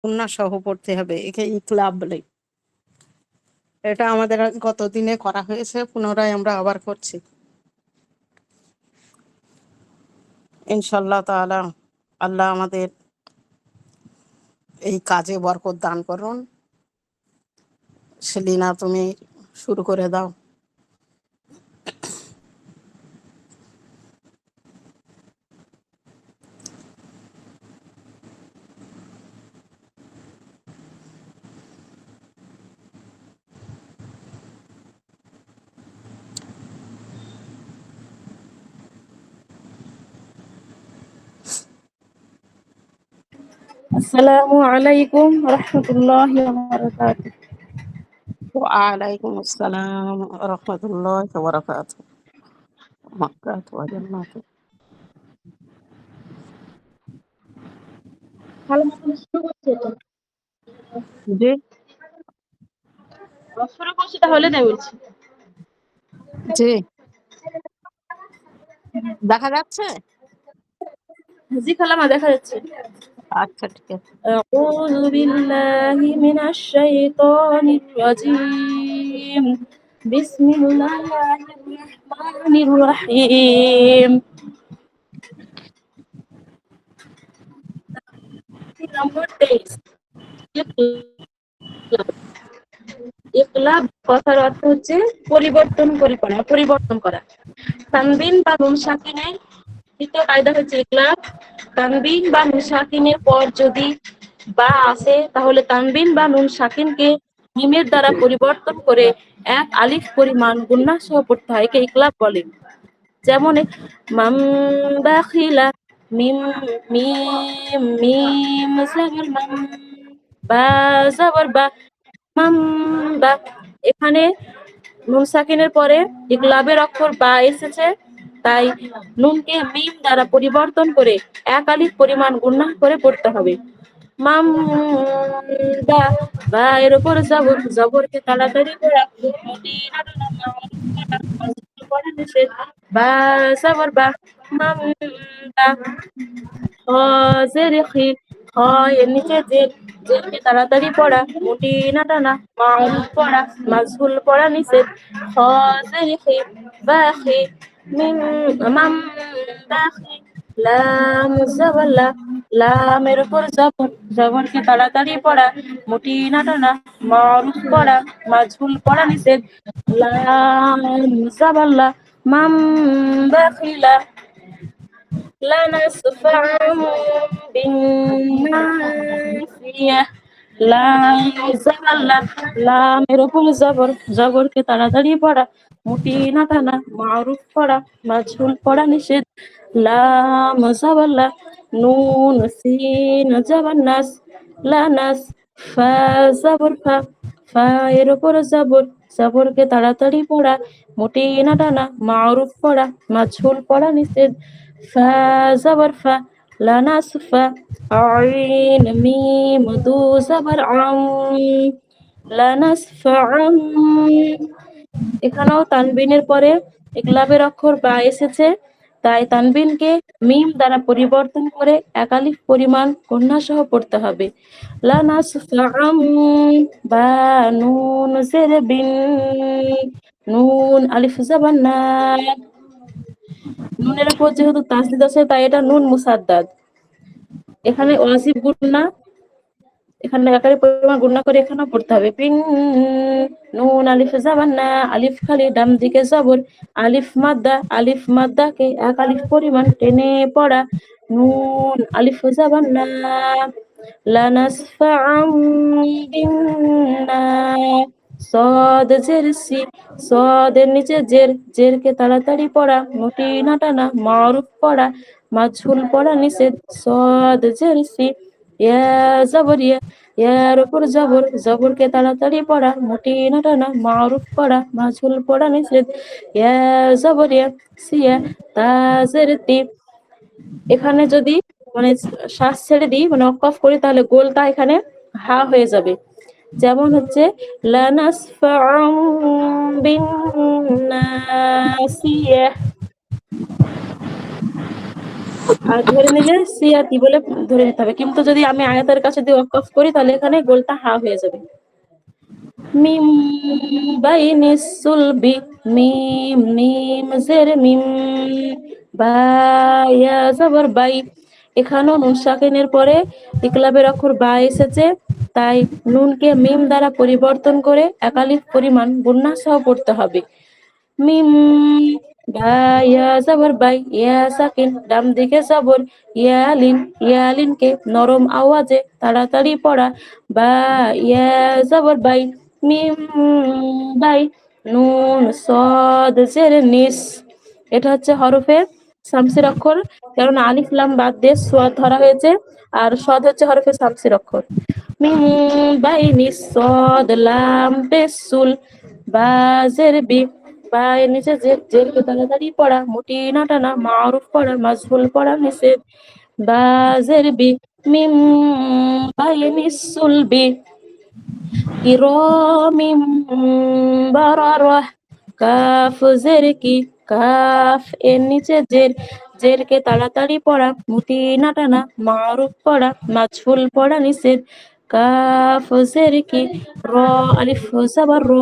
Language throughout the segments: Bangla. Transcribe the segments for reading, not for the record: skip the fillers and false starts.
গুন্না সহ পড়তে হবে, একে ইকলাব বলে। এটা আমাদের গত দিনে করা হয়েছে, পুনরায় আমরা আবার করছি ইনশাআল্লাহ তাআলা। আল্লাহ আমাদের এই কাজে বরকত দান করুন। সেলিনা, তুমি শুরু করে দাও। আসসালামু আলাইকুম রহমতুল্লাহি ওয়া বারাকাতুহু। ওয়ালাইকুম আসসালাম রহমতুল্লাহ বরকাত। মাক্কাত ওয়া জান্নাত। ভালো মতো শুরু করছে তো? জি শুরু করছি তাহলে তাই বলছি। জি, দেখা যাচ্ছে। জি খালামা, দেখা যাচ্ছে। আচ্ছা, ঠিক আছে। আউযু বিল্লাহি মিনাশ শাইতানির রাজীম। বিসমিল্লাহির রহমানির রহিম। নম্বর 23, ইকলাব কথার অর্থ হচ্ছে পরিবর্তন করা। তানবিন বা নুন সাকিনের দ্বিতীয় কায়দা হচ্ছে ইকলাব। তানবিন বা নুন সাকিনের পর যদি বা আসে তাহলে তানবিন বা নুন সাকিনকে মিমের দ্বারা পরিবর্তন করে এক আলিফ পরিমাণ গুন্না সহ পড়তে হয়, একে ইকলাব বলে। যেমন মাম বাখিলা, মিম মিম মিম জাবর মাম, বা জাবর বা, মাম বা। এখানে নুন সাকিনের পরে ইকলাবের অক্ষর বা এসেছে, তাই নুনকে মিম দ্বারা পরিবর্তন করে এক আলিফ পরিমাণ গুন্নাহ করে পড়তে হবে। মাম বা, বা এর উপর জবর, জবরকে তাড়াতাড়ি পড়া, পড়া নিষেধ। বা জবর বা, মাম বা। জের খি, খ এর নিচে জের, জেরকে তাড়াতাড়ি পড়া, মোটি না টানা, মারুফ পড়া, মাজহুল পড়া নিষেধ। খ জের খি, বা খি, মিম মাম বা খি। লাম জবর লা, লামের উপর জবর, জবরকে তাড়াতাড়ি পড়া, মোটি না টানা, মারুফ পড়া, মাজহুল পড়া নিষেধ। লাম জবর লা, মাম বাখিলা, لنسفعا بالناصية। লাম জবর লা, লামের উপর জবর, জবরকে তাড়াতাড়ি পড়া, মুটি না টানা, মারুফ পড়া, মাজহুল পড়া নিষেধ। লাম জবর লা, নুন সিন জবর নাস, লানাস। ফা জবর ফা, ফা এর উপর জবর, জবরকে তাড়াতাড়ি পড়া, মুটি না টানা, মারুফ পড়া, মাজহুল পড়া নিষেধ। ফা জবর ফা, লানাসফা। আইন মিম দু জবর আম, লানাসফাআম। এখানেও তানবিনের পরে ইকলাবের অক্ষর বা এসেছে, তাই তানবিনকে মিম দ্বারা পরিবর্তন করে এক আলিফ পরিমাণ কন্যা সহ পড়তে হবে। লানাসফাআম, বা নুন জের বিন, নুন আলিফ জবর না। নুনের উপর যেহেতু তাসদিদ আছে তাই এটা নুন মুসাদ্দাদ। এখানে ওয়াজিব গুন্না, এখানে একারে পরিমাণ গুন্না করে এখানেও পড়তে হবে। পিন নুন আলিফ জবর না, আলিফ খালি ডান দিকে জবর, আলিফ মাদ্দা, আলিফ মাদ্দাকে এক আলিফ পরিমাণ টেনে পড়া, নুন আলিফ জবর না। লানাসফাআম বিন্না, সদ জের সি, সদের নিচে জের, জেরকে তাড়াতাড়ি পড়া, মোটি না টানা, মারুফ পড়া, মাজহুল পড়া নিষেধ। সদ জের সি, ইয়া জবর ইয়া, ইয়ার উপর জবর, জবরকে তাড়াতাড়ি পড়া, মোটি না টানা, মারুফ পড়া, মাজহুল পড়া নিষেধ। ইয়া জবর ইয়া, সিয়া। তা জের তি। এখানে যদি মানে শ্বাস ছেড়ে দিই, মানে অফ করি, তাহলে গোলটা এখানে হা হয়ে যাবে। যেমন হচ্ছে লানাসফাআম বিন্নাসিয়া। আর ধরে নিলে সি আর টি বলে ধরে নিতে হবে, কিন্তু যদি আমি আয়াতের কাছে দিয়ে ওয়াকফ করি তাহলে এখানে গোলটা হা হয়ে যাবে। মিম বাইনি সুলবি, মিম মিম জের মিম, বা ইয়া জবর বাই। এখানেও নুন সাকিনের পরে ইকলাবের অক্ষর বা এসেছে, তাই নুনকে মিম দ্বারা পরিবর্তন করে একালিফ পরিমাণ গুণনা সহ পড়তে হবে। মিম, বা ইয়া জবর বাই, ইয়া সাকিন, ডান দিকে জবর, ইয়ালিন, ইয়ালিনকে নরম আওয়াজে তাড়াতাড়ি পড়া, বা ইয়া জবর বাই, মিম বাই, নুন সদ জের নিস। এটা হচ্ছে হরফে শামসির অক্ষর, কারণ আলিফ লাম বাদ দিয়ে সোয়াদ ধরা হয়েছে, আর সদ হচ্ছে হরফে শামসির অক্ষর। মিম বাই নিস সদ লাম পেসুল, বা জের বি, বা এর নিচে জের, জেরকে তাড়াতাড়ি পড়া, মুটি না টানা, মারুফ পড়া, মাজহুল পড়া নিষেধ, বা জের বি, মিম বাই নিস সুলবি, কিরামিম বারারাহ, কাফ জের কি, কাফ এর নিচে জের, জেরকে তাড়াতাড়ি পড়া, মুটি না টানা, মারুফ পড়া, মাজহুল পড়া নিষেধ, কাফ জের কি, র, আলিফ জবর র,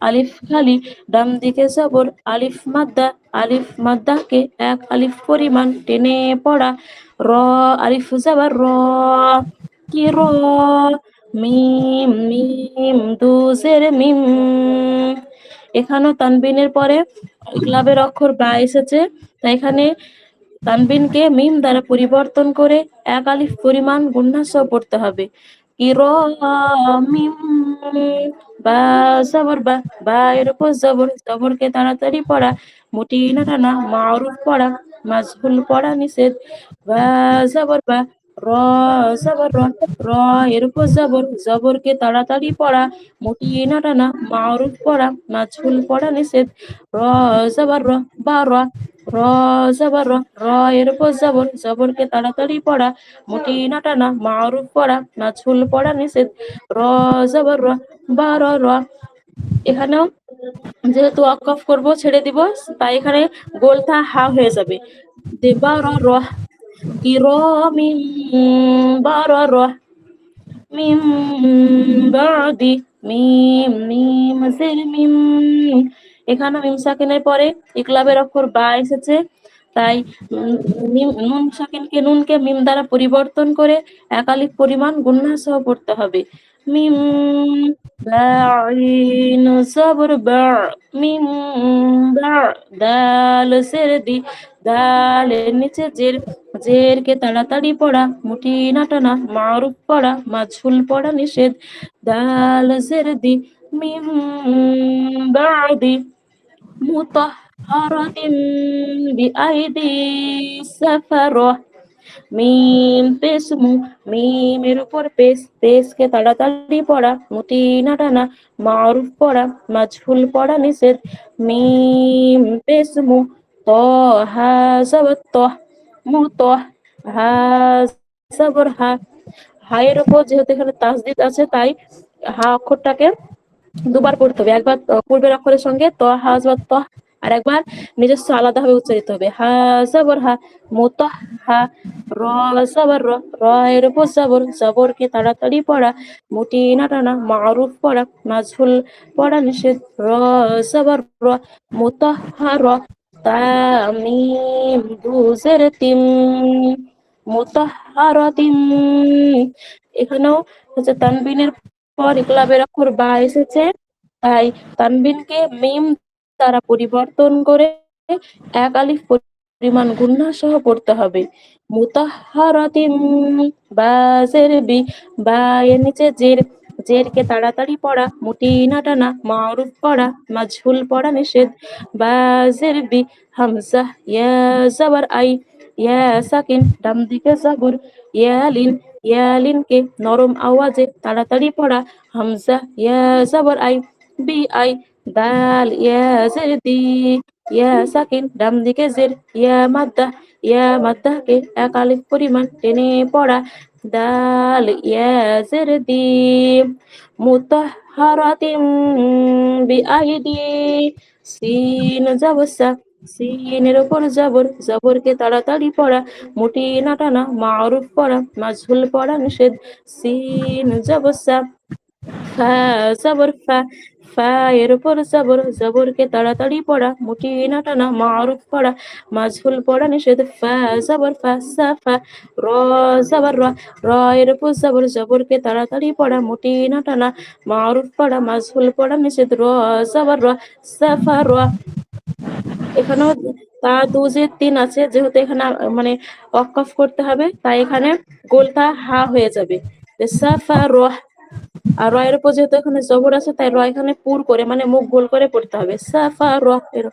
আলিফ খালি, ডান দিকে জবর, আলিফ মাদ্দা, আলিফ মাদ্দাকে এক আলিফ পরিমাণ টেনে পড়া, র, আলিফ জবর র, কি র, মিম মিম দুজের মিম। এখানেও তানবিনের পরে ইকলাবের অক্ষর বা এসেছে, তাই এখানে তানবিনকে মিম দ্বারা পরিবর্তন করে এক আলিফ পরিমাণ গুণনা সহ পড়তে হবে। কিরামিম, বা জবর বা, বা এর উপর জবর, জবরকে তাড়াতাড়ি পড়া, মুটি না টানা, মারুফ পড়া, মাজহুল পড়া নিষেধ, বা জবর বা, র জবর র, র এর উপর জবর, জবরকে তাড়াতাড়ি পড়া, মুটি না টানা, মারুফ পড়া, মাজহুল পড়া নিষেধ, র জবর র, বা র, র জবর র, র এর উপর জবর, জবরকে তাড়াতাড়ি পড়া, মুটি না টানা, মারুফ পড়া, মাজহুল পড়া নিষেধ, র জবর র, বা র, র। এখানেও যেহেতু ওয়াকফ করব, ছেড়ে দিব, তাই এখানে গোলটা হা হয়ে যাবে। দেবা র র, কিরামিম বারারাহ, মিম বাদি, মিম মিম জের মিম। এখানে মিম সাকিনের পরে ইকলাবের অক্ষর বা এসেছে, তাই নুন সাকিনকে, নুনকে মিম দ্বারা পরিবর্তন করে একালিক পরিমাণ গুণনা সহ পড়তে হবে। মিম বাইন জবর বা, মিম বা, দাল জের দি, দালের নিচে জের, জেরকে তাড়াতাড়ি পড়া, মুটি না টানা, মারুফ পড়া, মাজহুল পড়া নিষেধ, দাল জের দি, মিম বাদি, মুতাহহারাতিন বিআইদি সাফারাহ। মিম পেশ মু, মিমের উপর পেশ, পেশকে তাড়াতাড়ি পড়া, মুটি না টানা, মারুফ পড়া, মাজহুল পড়া নিষেধ, মিম পেশ মু, ত হা জবর ত, মু ত, হা জবর হা। হায়ের উপর যেহেতু এখানে তাসদিদ আছে, তাই হা অক্ষরটাকে দুবার পড়তে হবে, একবার পূর্বের অক্ষরের সঙ্গে ত হা জবর ত, আর একবার নিজস্ব আলাদাভাবে উচ্চারিত হবে, হা জবর হা, মুতাহ হা, র জবর র, র এর উপর জবর, জবরকে তাড়াতাড়ি পড়া, মুটি না টানা, মারুফ পড়া, মাজহুল পড়া নিষেধ, র জবর র, মুতাহহার, তামিম দুজের তিম, মুতাহহারাতিম। এখানেও হচ্ছে তানবিনের পর ইকলাবের অক্ষর বা এসেছে, তাই তানবিনকে মিম দ্বারা পরিবর্তন করে এক আলিফ পরিমাণ গুণনা সহ পড়তে হবে। মুতাহহারাতিম, বা জের বি, বা এর নিচে জের, জেরকে তাড়াতাড়ি পড়া, মুটি না টানা, মারুফ পড়া, মাজহুল পড়া নিষেধ, বা জের বি, হামজা ইয়া জবর আই, ইয়া সাকিন, ডান দিকে জবর, ইয়ালিন, ইয়ালিনকে নরম আওয়াজে তাড়াতাড়ি পড়া, হামজা ইয়া জবর আই, বি আই, দাল ইয়া জের দি, ইয়া সাকিন, ডান দিকে জের, ইয়া মাদ্দা, ইয়া মাদ্দাকে এক আলিফ পরিমাণ টেনে পড়া, দাল ইয়া জের দি, মুতাহহারাতিম বিআইদি, সিন জবর সা, সিনের ওপর জবর, জবরকে তাড়াতাড়ি পড়া, মুটি না টানা, মারুফ পড়া, মাজহুল পড়া নিষেধ। সিন জবর সা, ফা জবর ফা, ফা এর উপর জবর, জবরকে তাড়াতাড়ি পড়া, মুটি না টানা, মারুফ পড়া, মাজহুল পড়া নিষেধ। ফা জবর ফা, সাফা। র জবর র, র এর উপর জবর, জবরকে তাড়াতাড়ি পড়া, মুটি না টানা, মারুফ পড়া, মাজহুল পড়া নিষেধ। র জবর র, সাফা র। এখানেও তা দু যে তিন আছে, যেহেতু এখানে মানে ওয়াকফ করতে হবে, তাই এখানে গোলটা হা হয়ে যাবে। সাফা র, আর র এর উপর যেহেতু এখানে জবর আছে, তাই র এখানে পুর করে মানে মুখ গোল করে পড়তে হবে। সাফা র এর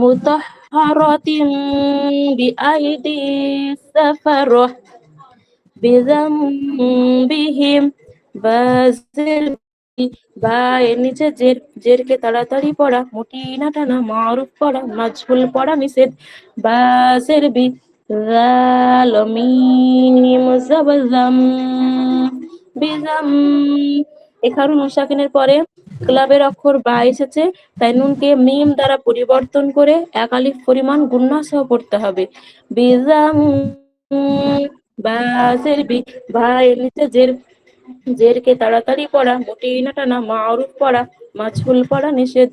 মুতাহহারাতিন বিআইদি সাফার বিজাম্বিহিম বাজির, বা এর নিচে জের, জেরকে তাড়াতাড়ি পড়া, মুটি না টানা, মারুফ পড়া, মাজহুল পড়া নিষেধ। বাজের বি, জাল মিম জাবর জাম, বিজাম। এখানে নুন সাকিনের পরে ক্লাবের অক্ষর বা এসেছে, তাই নুনকে মিম দ্বারা পরিবর্তন করে এক আলিফ পরিমাণ গুন্না সহ পড়তে হবে। বিজাম, বাজের বি, বা এর নিচে জের, জেরকে তাড়াতাড়ি পড়া, মুটি না টানা, মারুফ পড়া, মাজহুল পড়া নিষেধ।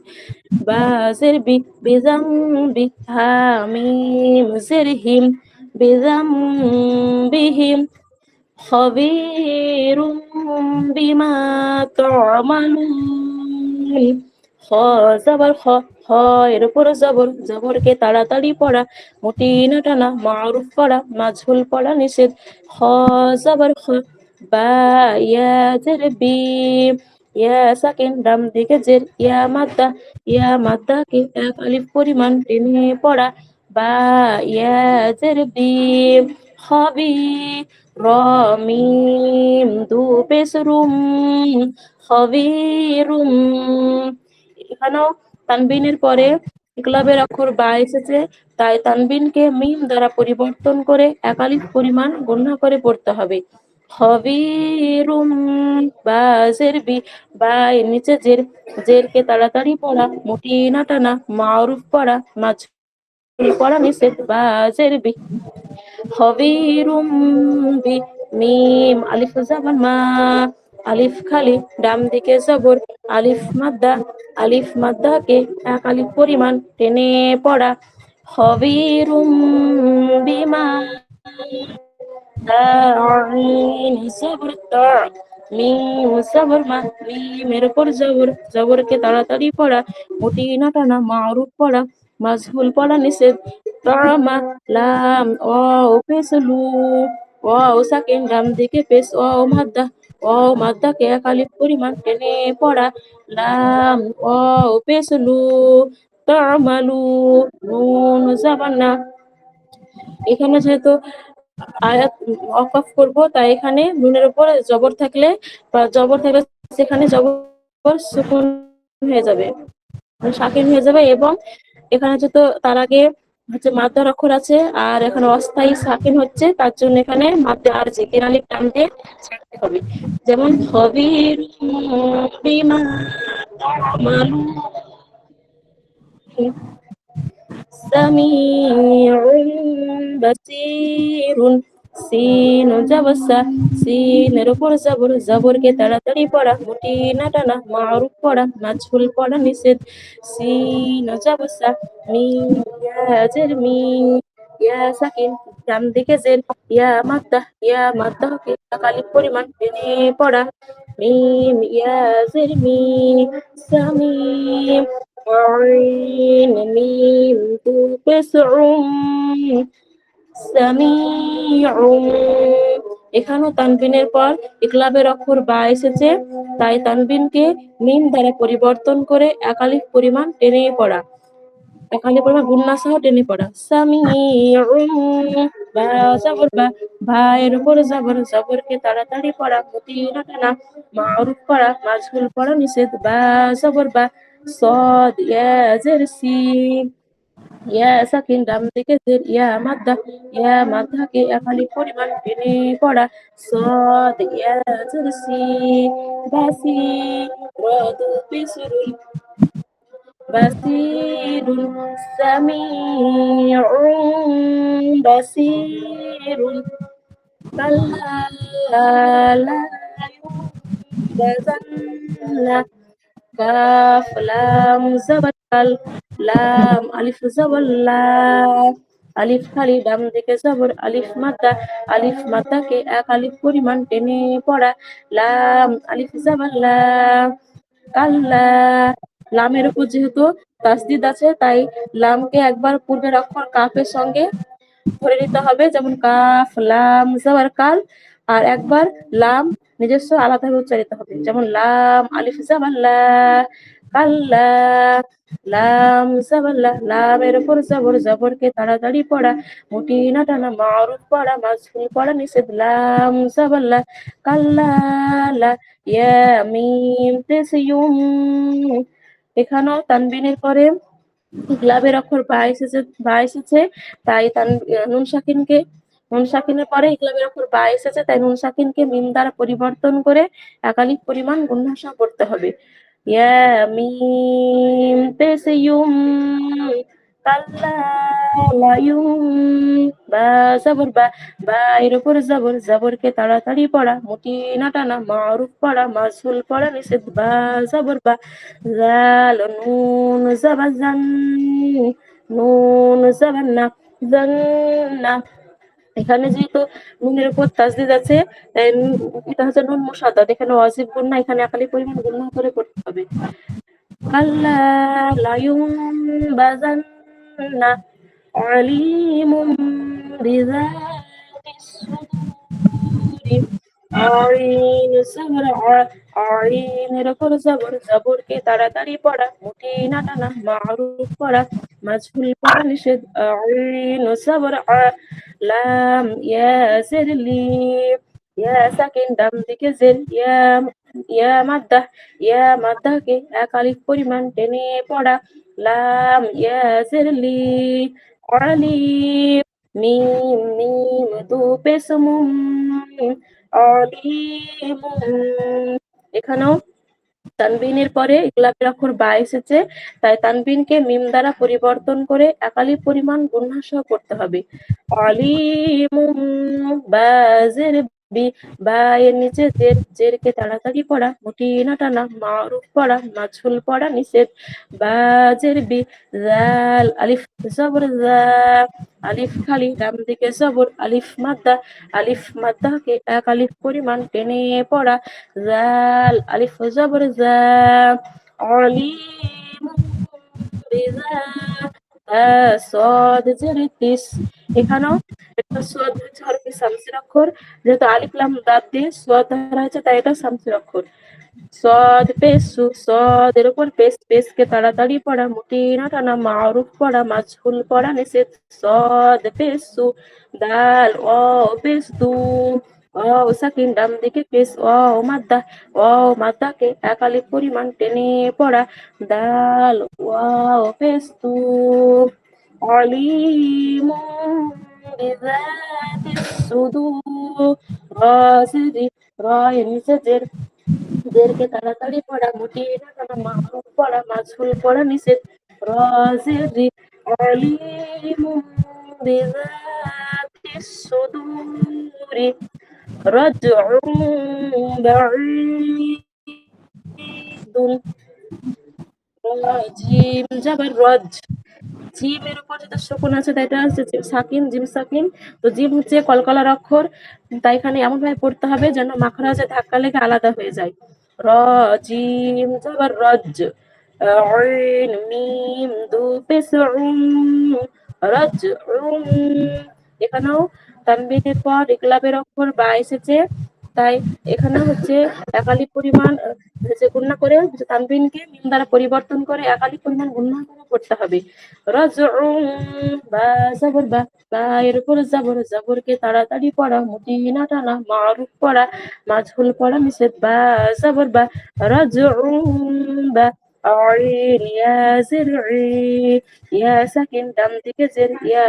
বাজের বি, বিজাম বি, হা মিম জের হিম, বিজাম বিহিম, খবীরুম বিমা তা'মালুন। খ জবর খ, খ এর উপর জবর, জবরকে তাড়াতাড়ি পড়া, মুটি না টানা, মারুফ পড়া, মাজহুল পড়া নিষেধ। খ জবর খ, বা ইয়া জের বি, ইয়া সাকিন ডাম দিকে জের, ইয়া মাদ্দাকে এক আলিফ পরিমাণ টেনে পড়া। বা ইয়া জের বি, খবি, র মিম দু পেশ রুম, খবিরুম। এখানেও তানবিনের পরে ইকলাবের অক্ষর বা এসেছে, তাই তানবিনকে মিম দ্বারা পরিবর্তন করে এক আলিফ পরিমাণ গণ্য করে পড়তে হবে। খবিরুম, বা জের বি, বা এর নিচে জের, জেরকে তাড়াতাড়ি পড়া, মুটি না টানা, মারুফ পড়া, মাজহুল পড়া নিষেধ। বা জের বি, খবিরুম বি, মিম আলিফ জামান মা, আলিফ খালি ডাম দিকে জবর, আলিফ মাদ্দা, আলিফ মাদ্দাকে এক আলিফ পরিমাণ টেনে পড়া। খবিরুম বিমা, আইন জবর তা, মিম জবর মা, মিমের উপর জবর, জবরকে তাড়াতাড়ি পড়া, মুটি না টানা, মারুফ পড়া, মাজহুল পড়া নিষেধ। তামা, লাম ও পেছলু, ও সাকিন ডাম দিকে পেশ, ও মাদ্দা, ও মাদ্দাকে এক আলিফ পরিমাণ টেনে পড়া। লাম ও পেছলু, তামালু, নুন জাবানা। এখানে যেহেতু আয়াত ওয়াকফ করব, তাই এখানে নুনের উপর জবর থাকলে বা জবর থাকলে সেখানে জবর সুকুন হয়ে যাবে, মানে সাকিন হয়ে যাবে। এবং এখানে যেহেতু তার আগে হচ্ছে মাদ্দার অক্ষর আছে, আর এখানে অস্থায়ী সাকিন হচ্ছে, তার জন্য এখানে মাদ্দা আর জেকের আলিফ টান দিয়ে ছাড়তে হবে। যেমন খবির বিমা তা'মালুন, সামিউন বাসীরুন। সিন জাবসা, সিনের উপর জবর, জবরকে তাড়াতাড়ি পড়া, মুটি না টানা, মারুফ পড়া, মাজহুল পড়া নিষেধ। সিন জাবসা, মিম ইয়া জের মি, ইয়া সাকিন ডান দিকে জের, ইয়া মাদ্দাকে আলিফ পরিমাণ টেনে পড়া। মিম ইয়া জের মি, সামিম, আইন মিম দু পেশ সামিউম। এখানেও তানবিনের পর ইকলাবের অক্ষর বা এসেছে, তাই তানবিনকে মিম দ্বারা পরিবর্তন করে এক আলিফ পরিমাণ টেনে পড়া, এক আলিফ পরিমাণ গুন্না সহ টেনে পড়া। সামিউম, বা জবর বা, ভাইয়ের উপর জবর, জবরকে তাড়াতাড়ি পড়া, মুটি না টানা, মারুফ পড়া, মাজহুল পড়া নিষেধ। বা জবর বা, সদ ইয়া জের সি, ইয়া সাকিন ডাম দিকে জের, ইয়া মাদ্দাকে এক আলিফ পরিমাণ টেনে পড়া। সদ ইয়া জের সি, বাসি, র দু পেশ রুল, বাসিরুন সামিউন বাসিরুন কাল্লা লা ইউবাজান্না কাফ লাম জবর কাল লাম আলিফ জবর লা আলিফ খালি ডান দিকে জবর আলিফ মাদ্দাকে এক আলিফ পরিমাণ টেনে পড়া লাম আলিফ জবর লা কাল্লা লামের উপর যেহেতু তাসদিদ আছে তাই লামকে একবার পূর্বের অক্ষর কাফের সঙ্গে ধরে নিতে হবে, যেমন কাফ লাম জবর কাল, আর একবার লাম নিজস্ব আলাদাভাবে উচ্চারিত হবে, যেমন লাম আলিফ জবর লা কাল্লা লাম জবর লা লামের উপর জবরকে তাড়াতাড়ি পড়া মুটি না টানা মারুফ পড়া মাজহুল পড়া নিষেধ লাম জবর লা কাল্লা লা ইয়া মিম পেশ ইউম। এখানেও তানবিনের পরে ইকলাবের অক্ষর বা এসেছে তাই নুন সাকিনের পরে ইকলাবের অক্ষর বা এসেছে তাই নুন সাকিনকে মিম দ্বারা পরিবর্তন করে একালিক পরিমাণ গুণাসা করতে হবে। ইয়া মিম পেশ ইউম কাল্লা লা ইউম বা জবর বা এর উপর জবরকে তাড়াতাড়ি পড়া মুটি না টানা মারুফ পড়া মাজহুল পড়া নিষেধ বা জবর বা জাল নুন জবর জান নুন জবর না জান্না। এখানে যেহেতু নুনের উপর তাসদিদ আছে তাই এটা হচ্ছে নুন মুসাদ্দাদ, এখানে ওয়াজিব গুণনা, এখানে একালি পরিমাণ গুণনা করে পড়তে হবে। কাল্লা লা ইউনবাযান্না আলিমুম বিযাতিস সুদূর আইন জবর আইনের উপর জবরকে তাড়াতাড়ি পড়া মুটি না টানা মারুফ পড়া মাজহুল পড়া নিষেধ আইন জবর লাম ইয়া জিরলি ইয়া সাকিন ডান দিকে জের ইয়া মাদ্দাকে এক আলিফ পরিমাণ টেনে পড়া লাম ইয়া জিরলি আলিফ মিম মিম দু পেশ মুম আলিমুম। এখানেও তানবিনের পরে ইকলাবের অক্ষর বা এসেছে তাই তানবিনকে মিম দ্বারা পরিবর্তন করে একালি পরিমাণ গুণাসহ করতে হবে। আলিমুম বা জের বি বা এর নিচে জেরকে তাড়াতাড়ি পড়া মুটি না টানা মারুফ পড়া মাজহুল পড়া নিষেধ বা জের বি জাল আলিফ জবর জা আলিফ খালি ডান দিকে জবর আলিফ মাদ্দাকে এক আলিফ পরিমাণ টেনে পড়া জাল আলিফ জবর জা আলিমুম বিযাতিস সদ জের তিস। এখানেও এটা সদ হচ্ছে হরফে শামসের অক্ষর, যেহেতু আলিফ লাম দাদ দিয়ে সদ ধরা হয়েছে তাই এটা শামসের অক্ষর। সদ পেশু সদের উপর পেশকে তাড়াতাড়ি পড়া মুটি না টানা মারুফ পড়া মাজহুল পড়া নিষেধ সদ পেশু দাল ও পেশু ও সাকিন ডান দিকে পেশ ও মাদ্দাকে এক আলিফ পরিমাণ টেনে পড়া দাল ও পেশু আলিমুম বিযাতিস সুদূর রা এর নিচে জেরকে তাড়াতাড়ি পড়া মুটি না টানা মারুফ পড়া মাজহুল পড়া নিষেধ রাজিরি আলিমুম বিযাতিস সুদূরি রাজউম বাঈদুন জিম জবর রজ জিমের উপর যেটা শকুন আছে তাই এটা হচ্ছে সাকিন জিম সাকিন, তো জিম হচ্ছে কলকলার অক্ষর তাই এখানে এমন ভাবে পড়তে হবে যেন মাখরাজে ধাক্কা লেগে আলাদা হয়ে যায়। র জিম জবর রজ আইন মিম দু পেশ রজ এখানেও তানবিনের পর ইকলাবের অক্ষর বা এসেছে তাই এখানে হচ্ছে একালি পরিমাণ যে গুণনা করে তানবিনকে মিম দ্বারা পরিবর্তন করে একালি পরিমাণ গুণনা করে পড়তে হবে। রাজউম বা জবর বা এর উপর জবরকে তাড়াতাড়ি পড়া মুটি না টানা মারুফ পড়া মাজহুল পড়া নিষেধ বা জবর বা রাজউম বা আইন ইয়া জিরই ইয়া সাকিন ডান দিকে জের ইয়া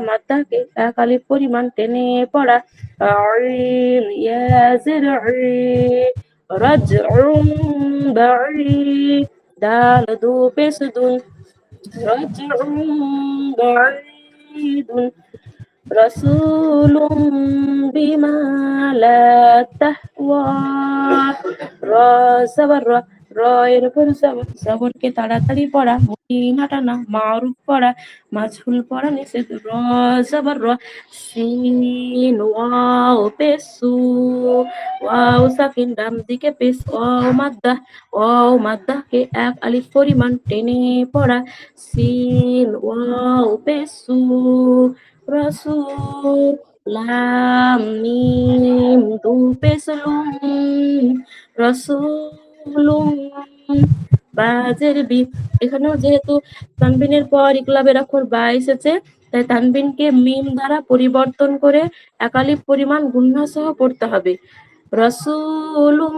মাদ্দাকে এক আলিফ পরিমাণ টেনে পড়া আইন ইয়া জিরই রাজউম দাল দু পেশ দুন রাজউন বাঈদুন রাসূলুম বিমা লা তাহওয়া র জবর র র এর উপর জবর জবরকে তাড়াতাড়ি পড়া মদিনা টানা মারুফ পড়া মাজহুল পড়া নিষেধ র জবর র সিন ওয়াও পেসু ওয়াও সাকিন ডান দিকে পেশ ওয়াও মাদ্দা কে এক আলিফ পরিমাণ টেনে পড়া সিন ওয়াও পেসু রাসূল লাম মিম দু পেশলুম রাসূলুম বাজের বি এখানেও যেহেতু তানবিনের পর ইকলাবের অক্ষর বা এসেছে তাই তানবিনকে মিম দ্বারা পরিবর্তন করে একালিফ পরিমাণ গুণনা সহ পড়তে হবে রাসূলুম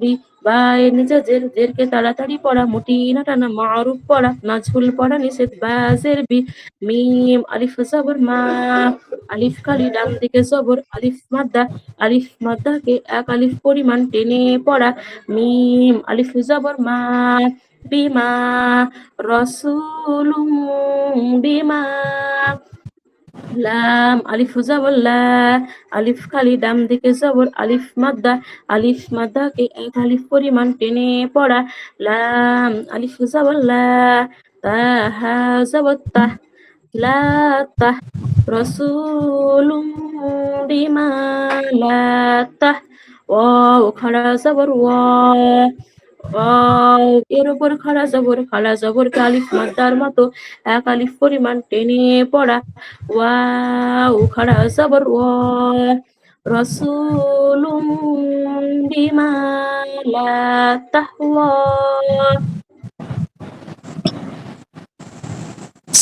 বি বা এর নিচে জের জেরকে তাড়াতাড়ি পড়া মুটিনা টানা মারুফ পড়া মাজহুল পড়া নিষেধ বাজের বি মিম আলিফ জবর মা আলিফ খালি ডান দিকে জবর আলিফ মাদ্দাকে এক আলিফ পরিমাণ টেনে পড়া মিম আলিফ জবর মা বিমা রাসূলুম বিমা লাম আলিফ জবর লা আলিফ খালি ডান দিকে জবর আলিফ মাদ্দাকে এক আলিফ পরিমাণ টেনে পড়া লাম আলিফ জবর লা তা হা জবর তা লা তাহ রাসূলুম বিমা লা তাহ ওয়াও খাড়া জবর ওয়াও এর উপর খাড়া জবর কে আলিফ মাদ্দার মতো এক আলিফ পরিমাণ টেনে পড়া ওয়াও খাড়া জবর ওয়া রাসূলুম বিমা লা তাহওয়া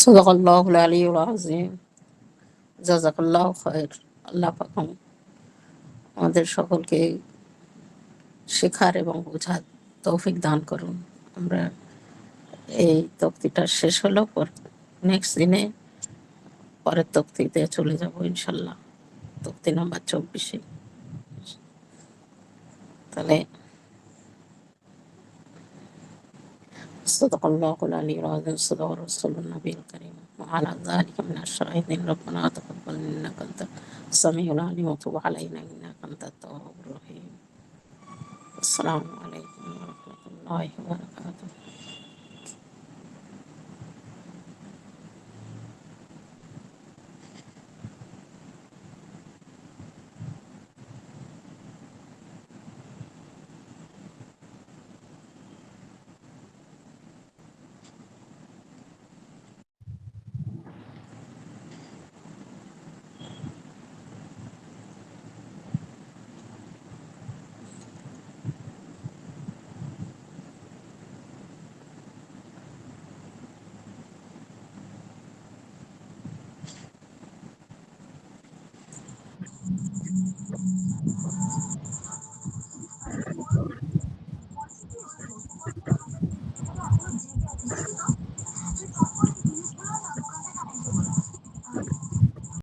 সাদাকাল্লাহুল আলিয়্যুল আযীম। জাযাকাল্লাহু খায়র। আল্লাহ পাক আমাদের সকলকে শেখার এবং বোঝার তৌফিক দান করুন। আমরা এই তফতিটা শেষ হলো, পর নেক্সট দিনে পরের তফতিতে চলে যাব ইনশাল্লাহ, তফতি নাম্বার 24-এ। তাহলে সাদাকাল্লাহুল আলিয়্যুল আযীম, সাদাকা রাসূলুন নবিয়্যুল কারীম ওয়া আলা যালিকা মিনাশ শাহিদিন। রব্বানা তাকাব্বাল ইন্নাকা আনতাস সামিউল আলিম ওয়া তুব আলাইনা ইন্নাকা আনতাত তাওয়াবুর রহিম। আসসালামু আলাইকুম ওয়া রাহমাতুল্লাহি ওয়া বারাকাতুহু।